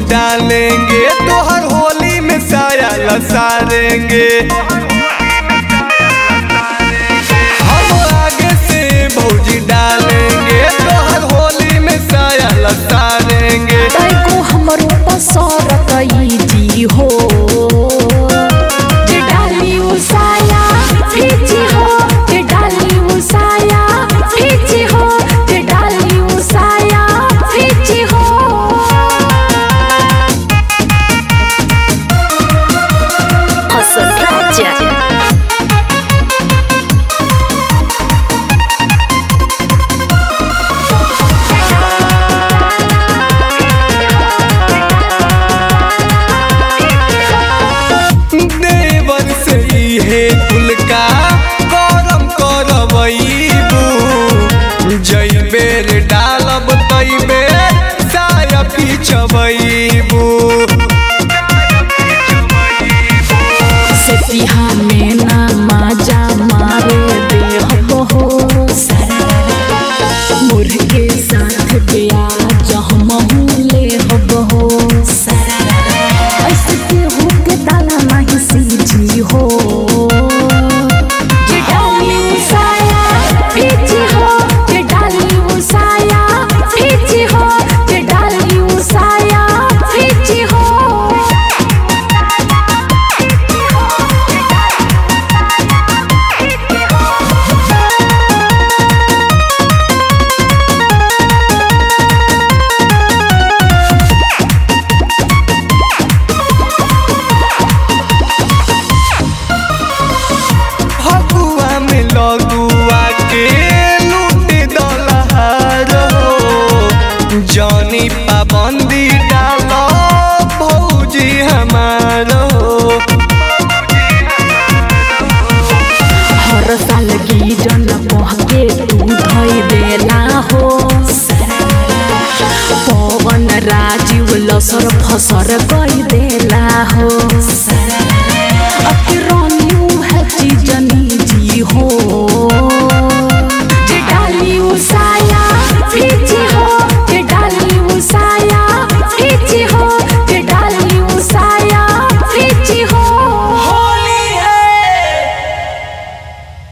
डालेंगे तोहर होली में साया लसारेंगे। हम आगे से भौजी डालेंगे तोहर होली में साया लसारेंगे। को हमरो पसर कई दी हो जे डाली उसाया फीची हो, जे डाली उसाया फीची हो, जे डाली उसाया फीची हो। हसन राजा देवर से हे कुल का गरम करबू, जई बेर डालब तई बेर साया पीछबू। से पिहा में ना माजा मारे दे हो मुर्गे साथ ब्याज हमहू ले हो ऐसे के हो के ताला नहीं सीजी हो। जे डाली उसाया फीची हो, जे डाली उसाया फीची हो, जे डाली उसाया फीची हो। फगुआ में लगुआ के लूट दलहार हो, जानी पाबंदी डालो भौजी हमार हो। हर साल गीजन बहके तू धई देला हो पवन राजीव लसर फसर कई देला हो।